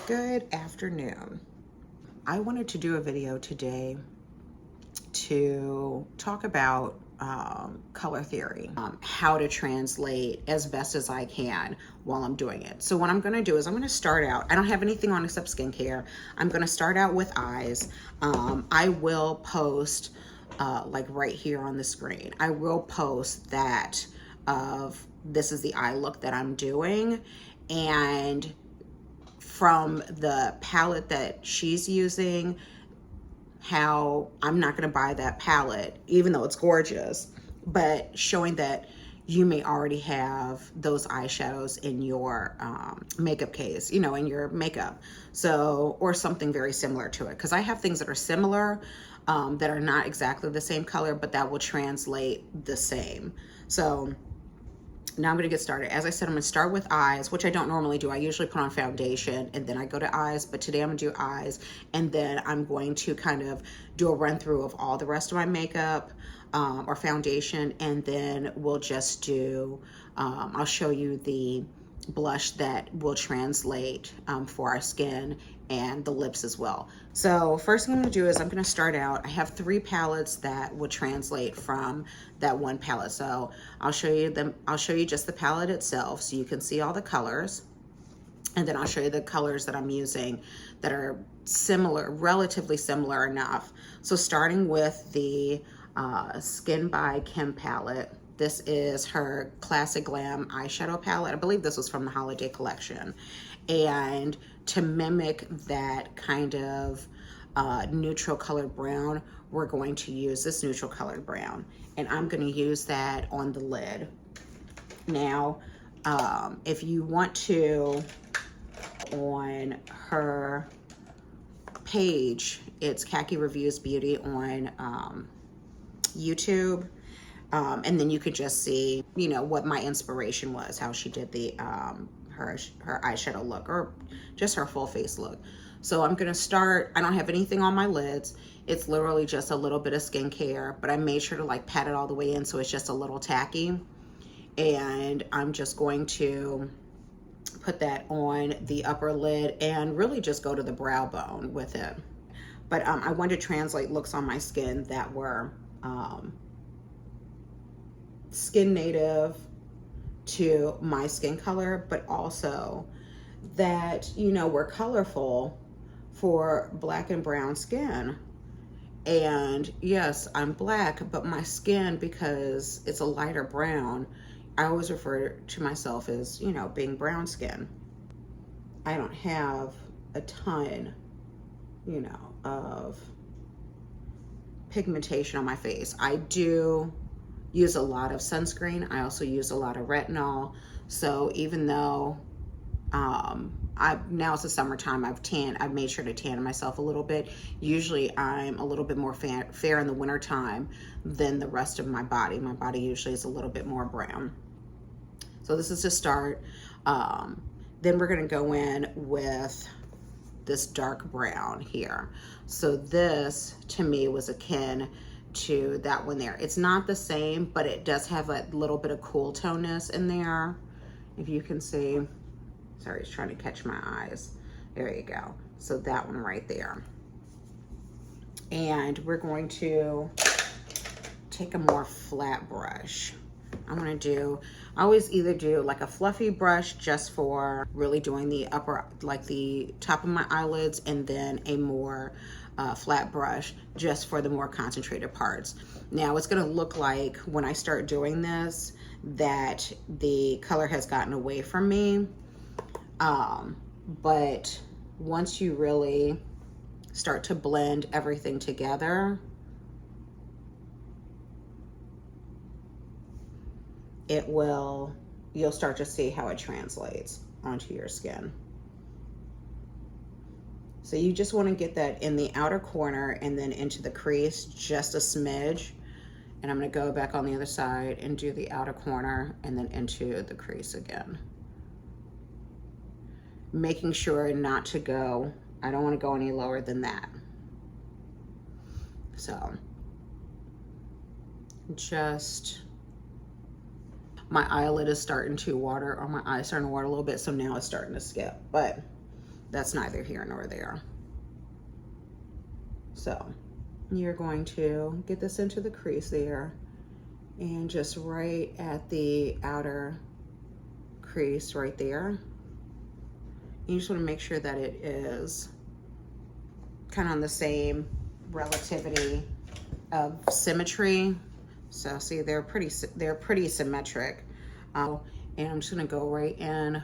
Good afternoon. I wanted to do a video today to talk about color theory, how to translate as best as I can while I'm doing it. So what I'm going to do is I'm going to start out, I don't have anything on except skincare. I'm going to start out with eyes. I will post like right here on the screen, I will post that of this is the eye look that I'm doing, and from the palette that she's using, how I'm not going to buy that palette, even though it's gorgeous, but showing that you may already have those eyeshadows in your makeup case, you know, in your makeup. So, or something very similar to it. Because I have things that are similar, that are not exactly the same color, but that will translate the same. So, now I'm going to get started. As I said, I'm going to start with eyes, which I don't normally do. I usually put on foundation and then I go to eyes, but today I'm going to do eyes, and then I'm going to kind of do a run through of all the rest of my makeup or foundation, and then we'll just do, I'll show you the blush that will translate for our skin and the lips as well. So first thing I'm going to do is I'm going to start out. I have 3 palettes that will translate from that one palette. So I'll show you them. I'll show you just the palette itself so you can see all the colors. And then I'll show you the colors that I'm using that are similar, relatively similar enough. So starting with the Skin by Kim palette. This is her Classic Glam eyeshadow palette. I believe this was from the holiday collection. And to mimic that kind of neutral colored brown, we're going to use this neutral colored brown. And I'm going to use that on the lid. Now, if you want to, on her page, it's Khaki Reviews Beauty on YouTube. And then you could just see, you know, what my inspiration was, how she did the her eyeshadow look, or just her full face look. So I'm gonna start. I don't have anything on my lids. It's literally just a little bit of skincare, but I made sure to like pat it all the way in so it's just a little tacky. And I'm just going to put that on the upper lid and really just go to the brow bone with it. But I wanted to translate looks on my skin that were skin native to my skin color, but also that, you know, were colorful for black and brown skin. And yes, I'm black, but my skin, because it's a lighter brown, I always refer to myself as, you know, being brown skin. I don't have a ton, you know, of pigmentation on my face. I do use a lot of sunscreen. I also use a lot of retinol. So even though now it's the summertime, I've made sure to tan myself a little bit. Usually I'm a little bit more fair in the wintertime than the rest of my body. My body usually is a little bit more brown. So this is to start. Then we're gonna go in with this dark brown here. So this to me was akin to that one there. It's not the same, but it does have a little bit of cool toneness in there. If you can see, sorry, it's trying to catch my eyes. There you go. So that one right there. And we're going to take a more flat brush. I'm gonna do, I always either do like a fluffy brush just for really doing the upper, like the top of my eyelids, and then a more flat brush just for the more concentrated parts. Now it's gonna look like when I start doing this that the color has gotten away from me. But once you really start to blend everything together, it will, you'll start to see how it translates onto your skin. So you just want to get that in the outer corner and then into the crease just a smidge. And I'm going to go back on the other side and do the outer corner and then into the crease again. Making sure not to go, I don't want to go any lower than that. So just, my eyelid is starting to water, or my eye's starting to water a little bit, so now it's starting to skip. But that's neither here nor there. So you're going to get this into the crease there, and just right at the outer crease right there. You just want to make sure that it is kind of on the same relativity of symmetry. So see, they're pretty symmetric. And I'm just gonna go right in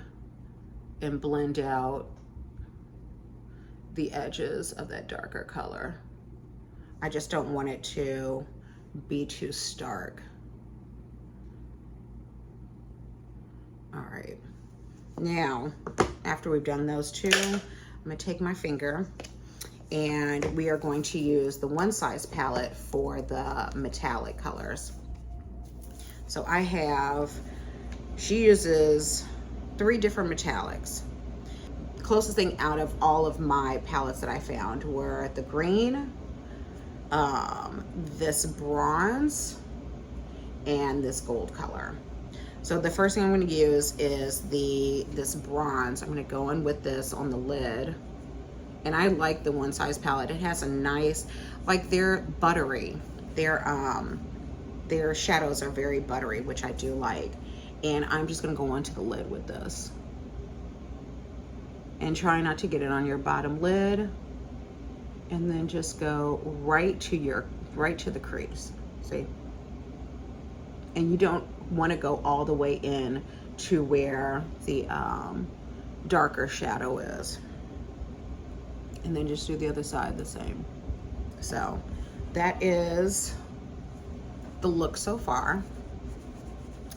and blend out the edges of that darker color. I just don't want it to be too stark. All right, now after we've done those two, I'm gonna take my finger and we are going to use the One Size palette for the metallic colors. So she uses 3 different metallics. The closest thing out of all of my palettes that I found were the green, this bronze, and this gold color. So the first thing I'm going to use is this bronze. I'm going to go in with this on the lid. And I like the One Size palette. It has a nice, like, they're buttery. Their shadows are very buttery, which I do like. And I'm just going to go onto the lid with this. And try not to get it on your bottom lid. And then just go right to the crease. See? And you don't want to go all the way in to where the darker shadow is. And then just do the other side the same. So that is the look so far.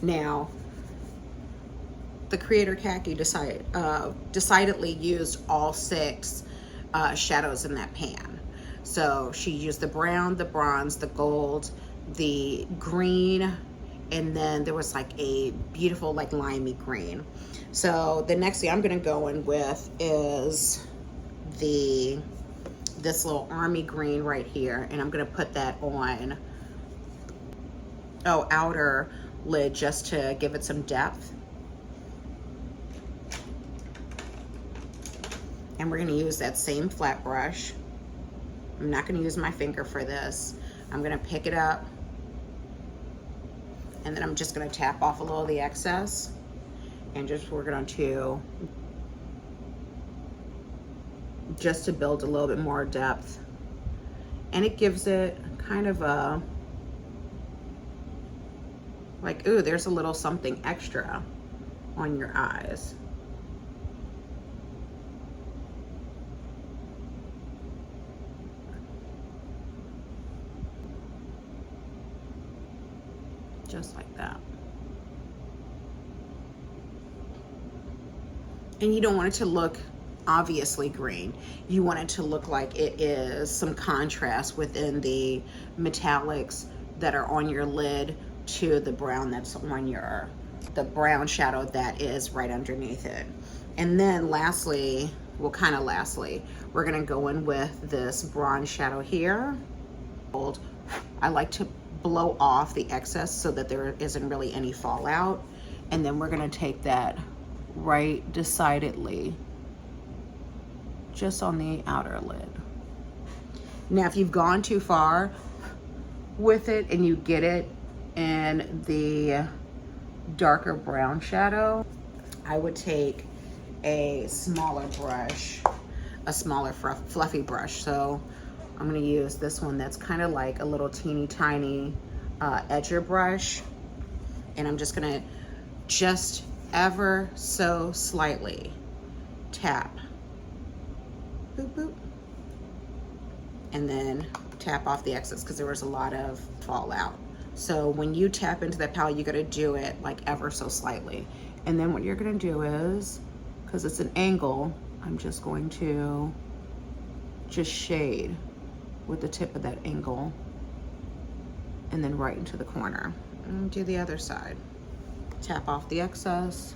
Now, the Creator Khaki decidedly used all 6 shadows in that pan. So she used the brown, the bronze, the gold, the green, and then there was like a beautiful like limey green. So the next thing I'm gonna go in with is this little army green right here, and I'm gonna put that on outer lid just to give it some depth. And we're gonna use that same flat brush. I'm not gonna use my finger for this. I'm gonna pick it up, and then I'm just gonna tap off a little of the excess, and we're going to just to build a little bit more depth. And it gives it kind of a, like, ooh, there's a little something extra on your eyes. Just like that. And you don't want it to look obviously green. You want it to look like it is some contrast within the metallics that are on your lid to the brown that's on the brown shadow that is right underneath it. And then lastly, we're gonna go in with this bronze shadow here. I like to blow off the excess so that there isn't really any fallout. And then we're gonna take that right decidedly just on the outer lid. Now, if you've gone too far with it and you get it in the darker brown shadow, I would take a smaller brush, a smaller fluffy brush. So I'm gonna use this one that's kind of like a little teeny tiny edger brush. And I'm just gonna ever so slightly tap, boop, boop, and then tap off the excess because there was a lot of fallout. So when you tap into that palette, you gotta do it like ever so slightly. And then what you're gonna do is, because it's an angle, I'm just going to shade with the tip of that angle and then right into the corner. And do the other side. Tap off the excess,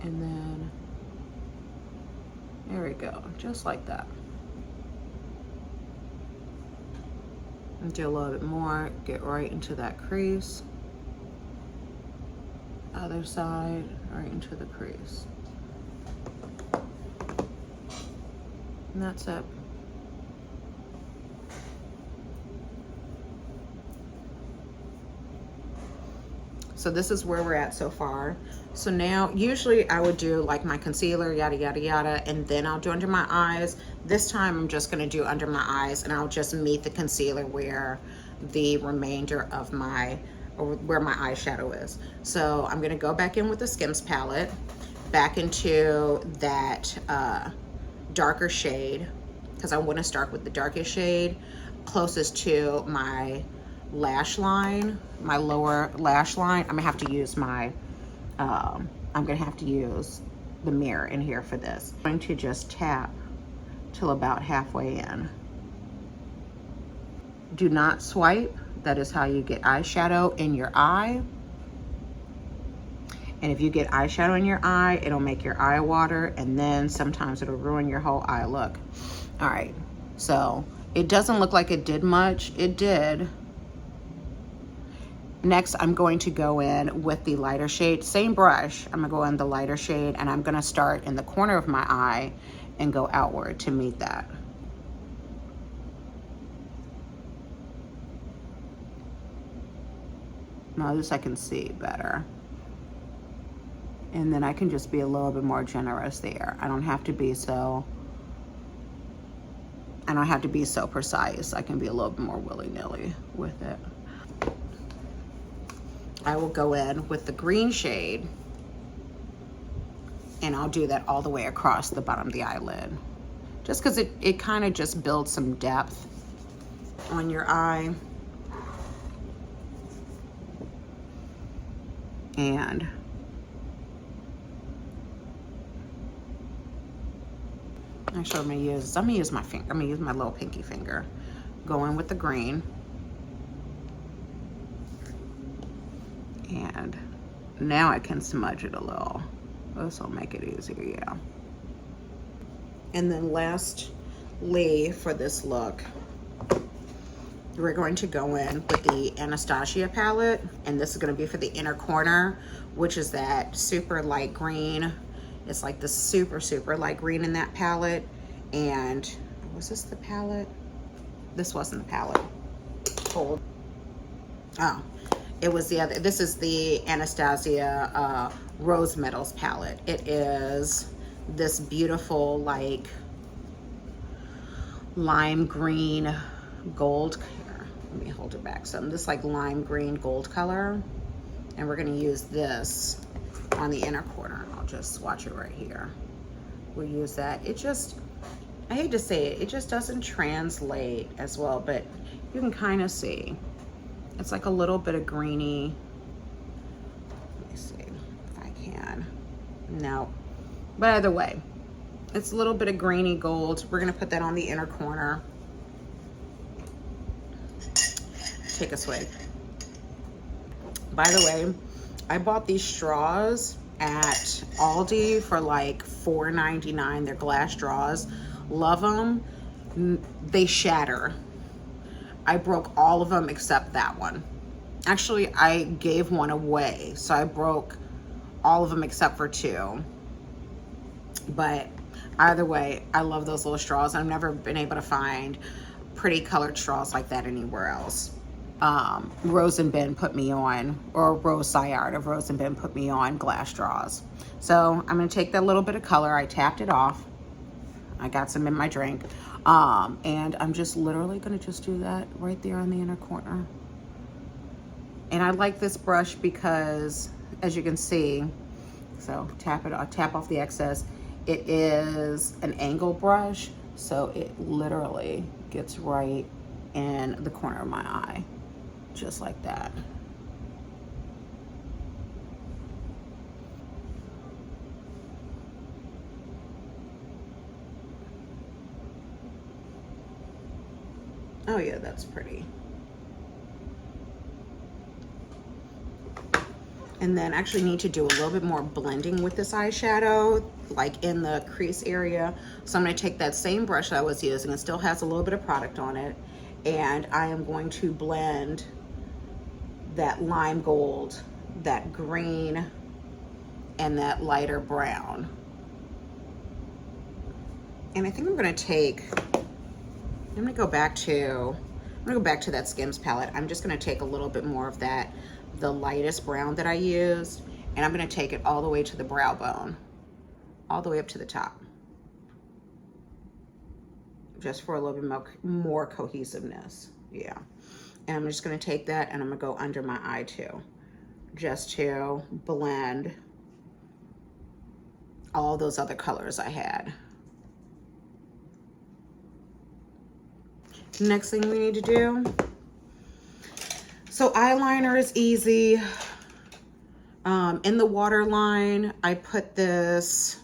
and then there we go, just like that. And do a little bit more, get right into that crease. Other side, right into the crease. And that's it. So this is where we're at so far. So now, usually I would do like my concealer, yada, yada, yada, and then I'll do under my eyes. This time I'm just gonna do under my eyes, and I'll just meet the concealer where the remainder of my, or where my eyeshadow is. So I'm gonna go back in with the Skims palette, back into that darker shade, because I wanna start with the darkest shade, closest to my lash line, my lower lash line. I'm gonna have to use my, I'm gonna have to use the mirror in here for this. I'm going to just tap till about halfway in. Do not swipe. That is how you get eyeshadow in your eye. And if you get eyeshadow in your eye, it'll make your eye water, and then sometimes it'll ruin your whole eye look. All right, so it doesn't look like it did much. It did. Next, I'm going to go in with the lighter shade, same brush. I'm gonna go in the lighter shade, and I'm gonna start in the corner of my eye and go outward to meet that. Now this I can see better. And then I can just be a little bit more generous there. I don't have to be so precise. I can be a little bit more willy-nilly with it. I will go in with the green shade, and I'll do that all the way across the bottom of the eyelid. Just because it kind of just builds some depth on your eye. And actually I'm gonna use my finger. I'm gonna use my little pinky finger. Go in with the green. And now I can smudge it a little. This will make it easier, yeah. And then lastly, for this look, we're going to go in with the Anastasia palette, and this is gonna be for the inner corner, which is that super light green. It's like the super, super light green in that palette. And was this the palette? This wasn't the palette. Hold. Oh. It was the other. This is the Anastasia Rose Metals palette. It is this beautiful, like, lime green gold. Here, let me hold it back some. This like lime green gold color. And we're gonna use this on the inner corner. I'll just swatch it right here. We'll use that. It just, I hate to say it, it just doesn't translate as well, but you can kind of see. It's like a little bit of greeny. Let me see if I can. No. But either way, it's a little bit of greeny gold. We're gonna put that on the inner corner. Take a swig. By the way, I bought these straws at Aldi for like $4.99. They're glass straws. Love them. They shatter. I broke all of them except that one. Actually, I gave one away, so I broke all of them except for two. But either way, I love those little straws. I've never been able to find pretty colored straws like that anywhere else. Rose and Ben put me on, or Rose Sayard of Rose and Ben put me on glass straws. So I'm gonna take that little bit of color. I tapped it off. I got some in my drink. And I'm just literally gonna just do that right there on the inner corner. And I like this brush because, as you can see, so tap it, I'll tap off the excess. It is an angle brush, so it literally gets right in the corner of my eye, just like that. Oh yeah, that's pretty. And then actually need to do a little bit more blending with this eyeshadow, like in the crease area. So I'm gonna take that same brush that I was using, it still has a little bit of product on it, and I am going to blend that lime gold, that green, and that lighter brown. And I think I'm gonna go back to that Skims palette. I'm just gonna take a little bit more of that, the lightest brown that I used, and I'm gonna take it all the way to the brow bone, all the way up to the top, just for a little bit more cohesiveness. Yeah. And I'm just gonna take that and I'm gonna go under my eye too, just to blend all those other colors I had. Next thing we need to do, so eyeliner is easy. In the waterline, I put this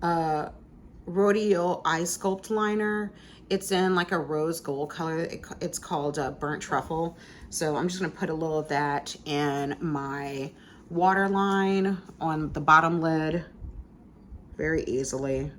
Rodial Eye Sculpt liner. It's in like a rose gold color. It's called Burnt Truffle. So I'm just gonna put a little of that in my waterline on the bottom lid very easily.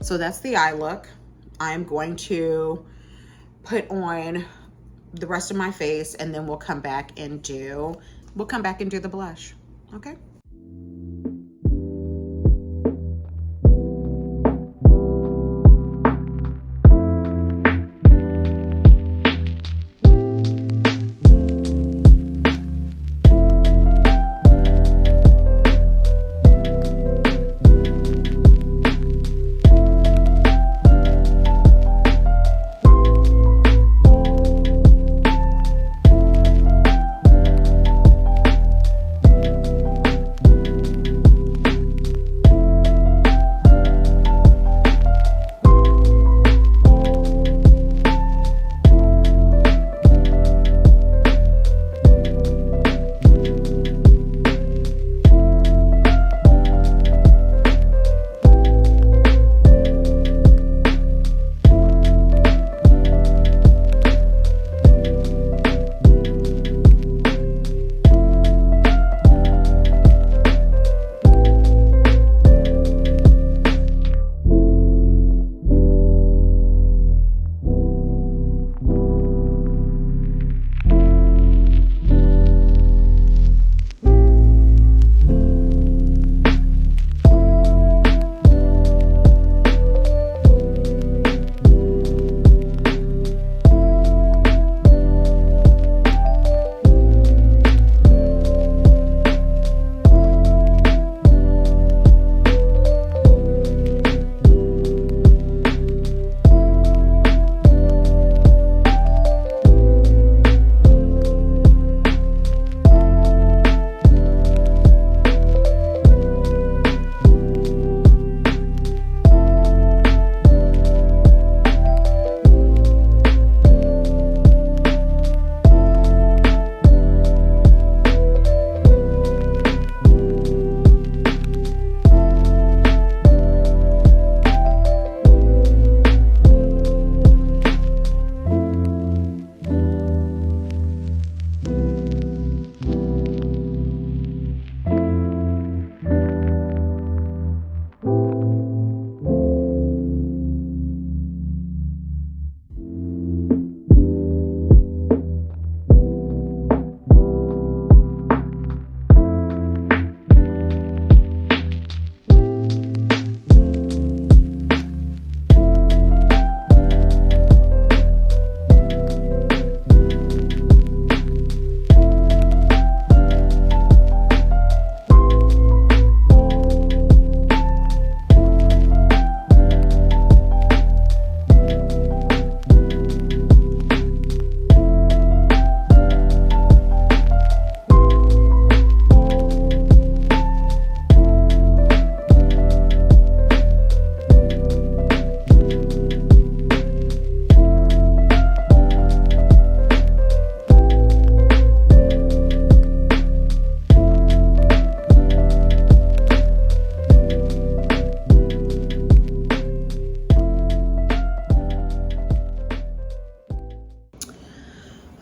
So that's the eye look. I'm going to put on the rest of my face and then we'll come back and do the blush, okay?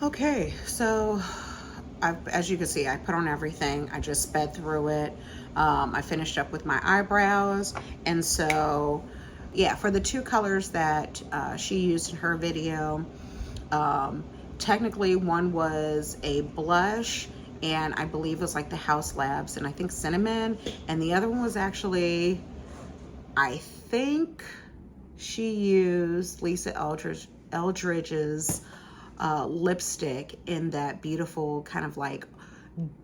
Okay, so as you can see, I put on everything. I just sped through it. I finished up with my eyebrows. And so, yeah, for the two colors that she used in her video, um, technically one was a blush, and I believe it was like the House Labs and I think cinnamon. And the other one was actually, I think she used Lisa Eldridge's lipstick in that beautiful kind of like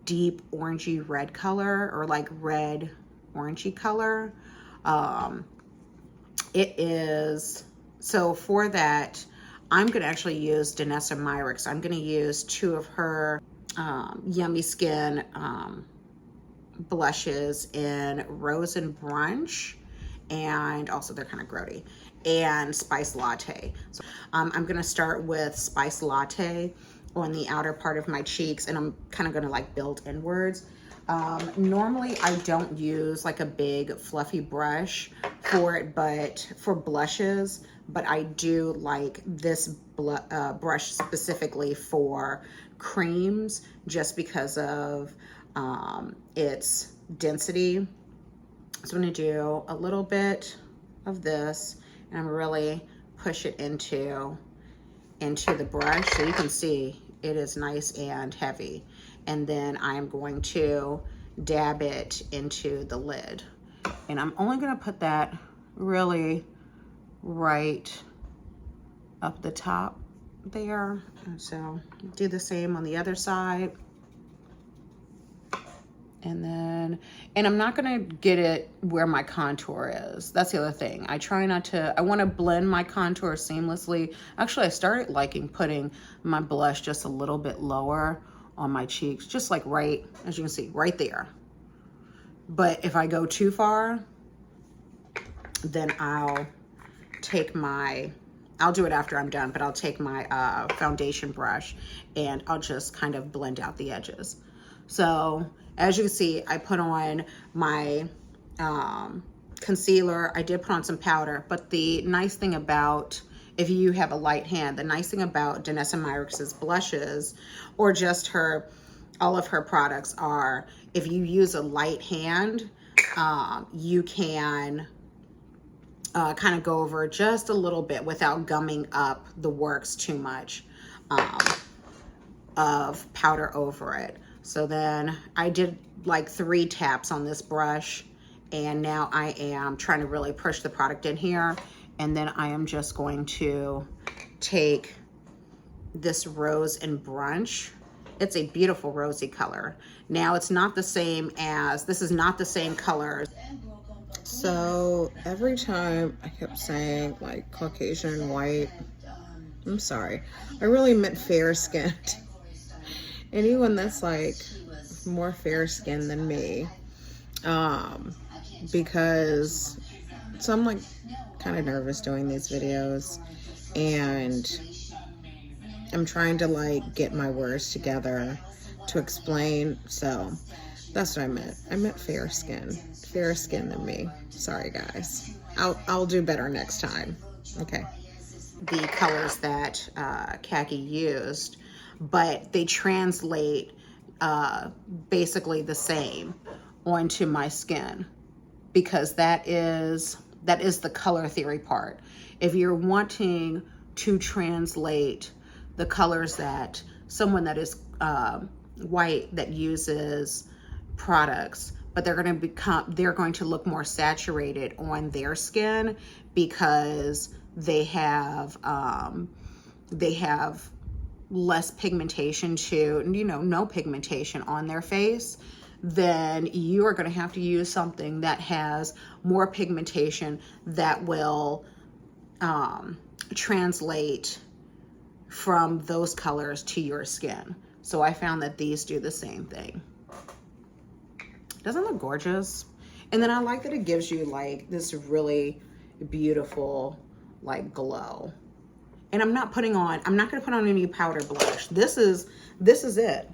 deep orangey red color, or like red orangey color. It is, so for that, I'm gonna actually use Danessa Myricks. I'm gonna use two of her Yummy Skin blushes in Rose and Brunch, and also they're kind of grody, and Spice Latte. So I'm gonna start with Spice Latte on the outer part of my cheeks, and I'm kind of gonna like build inwards. Normally I don't use like a big fluffy brush for it, but for blushes, but I do like this brush specifically for creams, just because of its density. So I'm gonna do a little bit of this, and I'm really push it into the brush, so you can see it is nice and heavy. And then I'm going to dab it into the lid, and I'm only gonna put that really right up the top there. And so do the same on the other side. And I'm not gonna get it where my contour is. That's the other thing. I try not to, I wanna blend my contour seamlessly. Actually, I started liking putting my blush just a little bit lower on my cheeks, just like right, as you can see, right there. But if I go too far, then I'll do it after I'm done, but I'll take my foundation brush and I'll just kind of blend out the edges. So as you can see, I put on my concealer. I did put on some powder, but the nice thing about, if you have a light hand, the nice thing about Danessa Myricks' blushes, or just all of her products, are if you use a light hand, you can kind of go over just a little bit without gumming up the works too much of powder over it. So then I did like 3 taps on this brush, and now I am trying to really push the product in here. And then I am just going to take this Rose and Brunch. It's a beautiful rosy color. Now it's not the same as, this is not the same color. So every time I kept saying like Caucasian, white, I'm sorry, I really meant fair skinned. Anyone that's like more fair skinned than me, because, so I'm like kind of nervous doing these videos, and I'm trying to like get my words together to explain. So that's what I meant. I meant fair skinned than me. Sorry guys. I'll do better next time. Okay. The colors that Khaki used, but they translate basically the same onto my skin, because that is the color theory part. If you're wanting to translate the colors that someone that is white that uses products, but they're going to look more saturated on their skin because they have less pigmentation to, no pigmentation on their face, then you are going to have to use something that has more pigmentation that will translate from those colors to your skin. So I found that these do the same thing. Doesn't it look gorgeous? And then I like that it gives you like this really beautiful like glow. And I'm not going to put on any powder blush. This is it.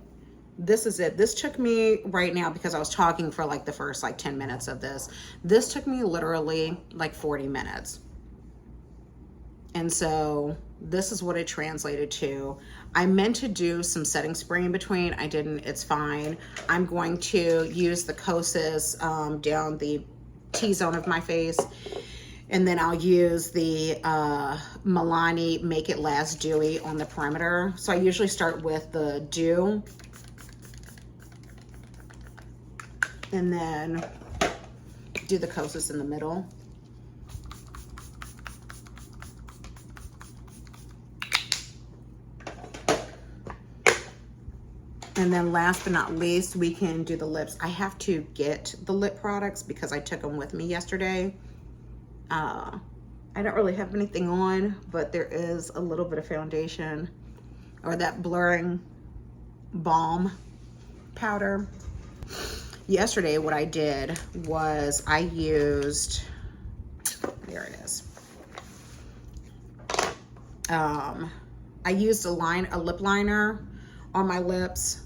This took me right now, because I was talking for like the first like 10 minutes of this. This took me literally like 40 minutes. And so this is what it translated to. I meant to do some setting spray in between. I didn't, it's fine. I'm going to use the Kosas down the T-zone of my face. And then I'll use the Milani Make It Last Dewy on the perimeter. So I usually start with the dew. And then do the Kosas in the middle. And then last but not least, we can do the lips. I have to get the lip products because I took them with me yesterday. I don't really have anything on, but there is a little bit of foundation or that blurring balm powder. Yesterday, what I did was I used, there it is. I used a lip liner on my lips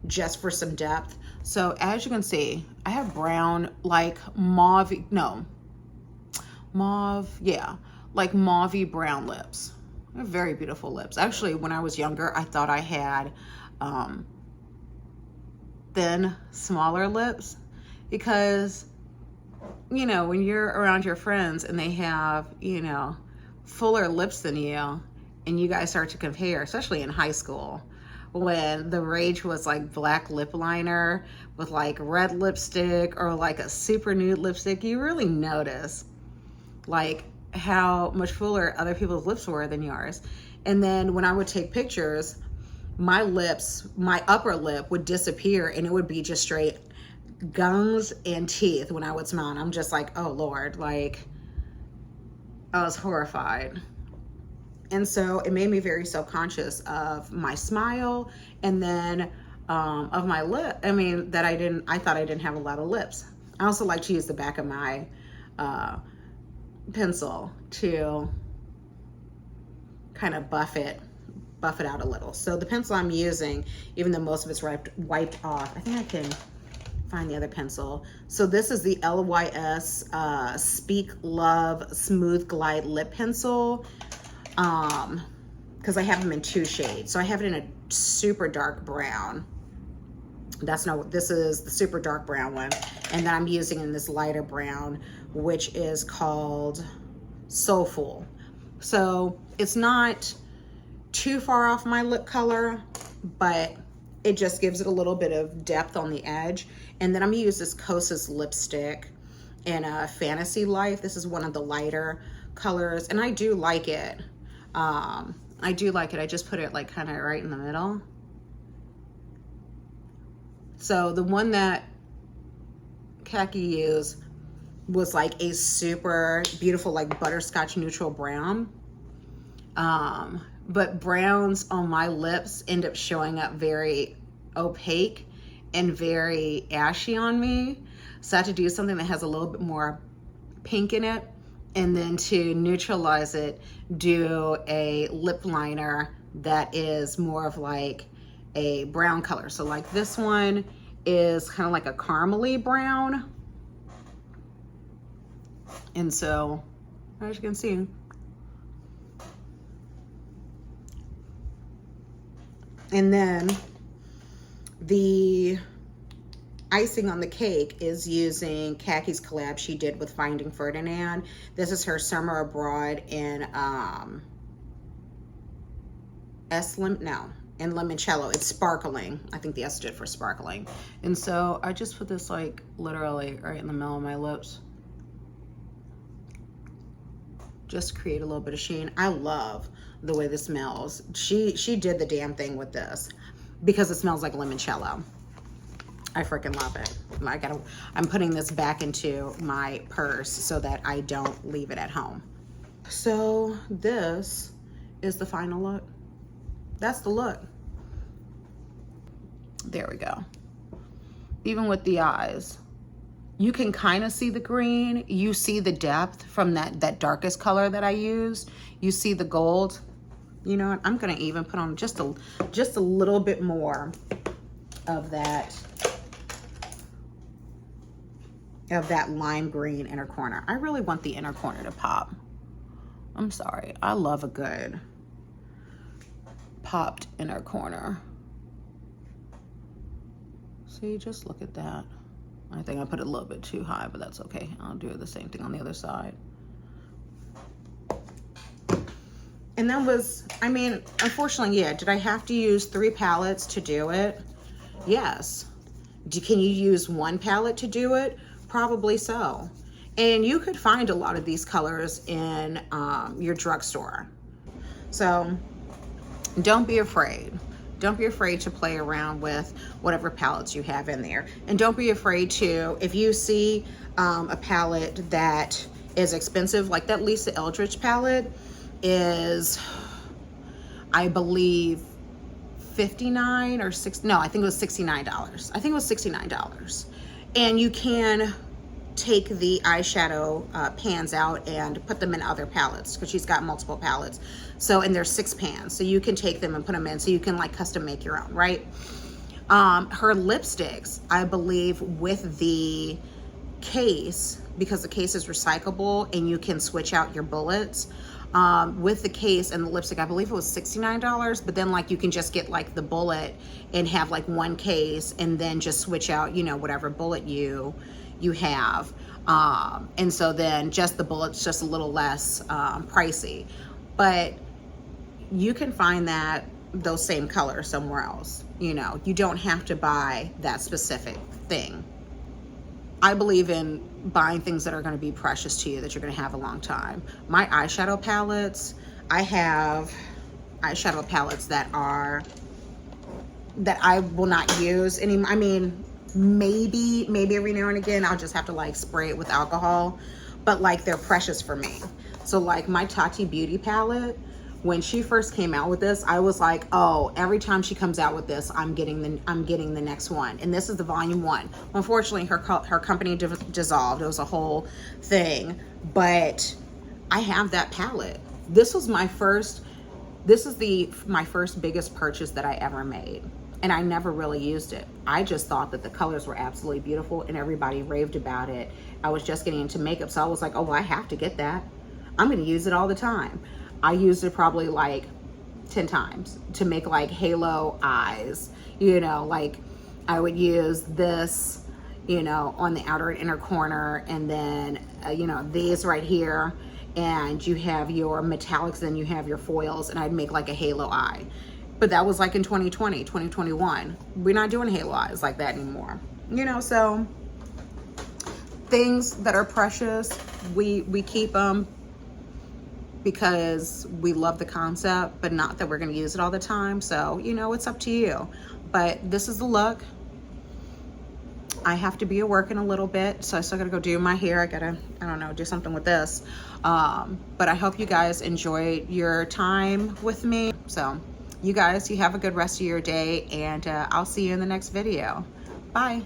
just for some depth. So as you can see, I have brown, like mauve, no, mauve, yeah, like mauvey brown lips. They're very beautiful lips. Actually, when I was younger, I thought I had thin, smaller lips because, you know, when you're around your friends and they have, you know, fuller lips than you, and you guys start to compare, especially in high school, when the rage was like black lip liner with like red lipstick or like a super nude lipstick, you really notice like how much fuller other people's lips were than yours. And then when I would take pictures, my lips, my upper lip would disappear and it would be just straight gums and teeth when I would smile. And I'm just like, oh Lord, like I was horrified. And so it made me very self-conscious of my smile and then of my lip. I mean, that I thought I didn't have a lot of lips. I also like to use the back of my pencil to kind of buff it out a little. So the pencil I'm using, even though most of it's wiped off, I think I can find the other pencil. So this is the LYS Speak Love Smooth Glide Lip Pencil. Because I have them in 2 shades. So I have it in a super dark brown. This is the super dark brown one. And then I'm using in this lighter brown, which is called Soulful. So it's not too far off my lip color, but it just gives it a little bit of depth on the edge. And then I'm gonna use this Kosas lipstick in Fantasy Life. This is one of the lighter colors, and I do like it. I do like it. I just put it like kind of right in the middle. So the one that Khaki used was like a super beautiful, like butterscotch neutral brown. But browns on my lips end up showing up very opaque and very ashy on me. So I had to do something that has a little bit more pink in it. And then to neutralize it, do a lip liner that is more of like a brown color. So like this one is kind of like a caramely brown. And so, as you can see, and then the icing on the cake is using Khaki's collab she did with Finding Ferdinand. This is her Summer Abroad in in Limoncello. It's sparkling. I think the S stood for sparkling. And so I just put this like literally right in the middle of my lips. Just create a little bit of sheen. I love the way this smells. She did the damn thing with this because it smells like limoncello. I freaking love it. I'm putting this back into my purse so that I don't leave it at home. So this is the final look. That's the look. There we go. Even with the eyes, you can kind of see the green. You see the depth from that darkest color that I used. You see the gold. You know what? I'm gonna even put on just a little bit more of that lime green inner corner. I really want the inner corner to pop. I'm sorry. I love a good popped inner corner. See, just look at that. I think I put it a little bit too high, but that's okay. I'll do the same thing on the other side. And that was, I mean, unfortunately, yeah. Did I have to use 3 palettes to do it? Yes. Can you use 1 palette to do it? Probably so. And you could find a lot of these colors in your drugstore. So don't be afraid. Don't be afraid to play around with whatever palettes you have in there. And don't be afraid to, if you see a palette that is expensive, like that Lisa Eldridge palette is, I believe, 59 or 6, no, I think it was $69. I think it was $69. And you can take the eyeshadow pans out and put them in other palettes, because she's got multiple palettes. So, and there's 6 pans, so you can take them and put them in, so you can like custom make your own, right? Her lipsticks, I believe, with the case, because the case is recyclable and you can switch out your bullets, with the case and the lipstick, I believe it was $69, but then like you can just get like the bullet and have like 1 case and then just switch out, you know, whatever bullet you have. And so then just the bullet's just a little less pricey, but you can find those same colors somewhere else. You know, you don't have to buy that specific thing. I believe in buying things that are going to be precious to you, that you're going to have a long time. My eyeshadow palettes, I have eyeshadow palettes that I will not use anymore. I mean, maybe every now and again I'll just have to like spray it with alcohol, but like they're precious for me. So like my Tati Beauty palette, when she first came out with this, I was like, oh, every time she comes out with this, I'm getting the next one. And this is the volume 1. Unfortunately, her company dissolved. It was a whole thing, but I have that palette. This is my first biggest purchase that I ever made. And I never really used it. I just thought that the colors were absolutely beautiful and everybody raved about it. I was just getting into makeup, so I was like, oh, well, I have to get that. I'm gonna use it all the time. I used it probably like 10 times to make like halo eyes. You know, like I would use this, you know, on the outer and inner corner, and then, you know, these right here, and you have your metallics, and you have your foils, and I'd make like a halo eye. But that was like in 2020, 2021. We're not doing halo eyes like that anymore. You know, so things that are precious, we keep them because we love the concept, but not that we're going to use it all the time. So, you know, it's up to you. But this is the look. I have to be at work in a little bit, so I still gotta go do my hair. I gotta, I don't know, do something with this. But I hope you guys enjoyed your time with me. So you guys, you have a good rest of your day, and I'll see you in the next video. Bye.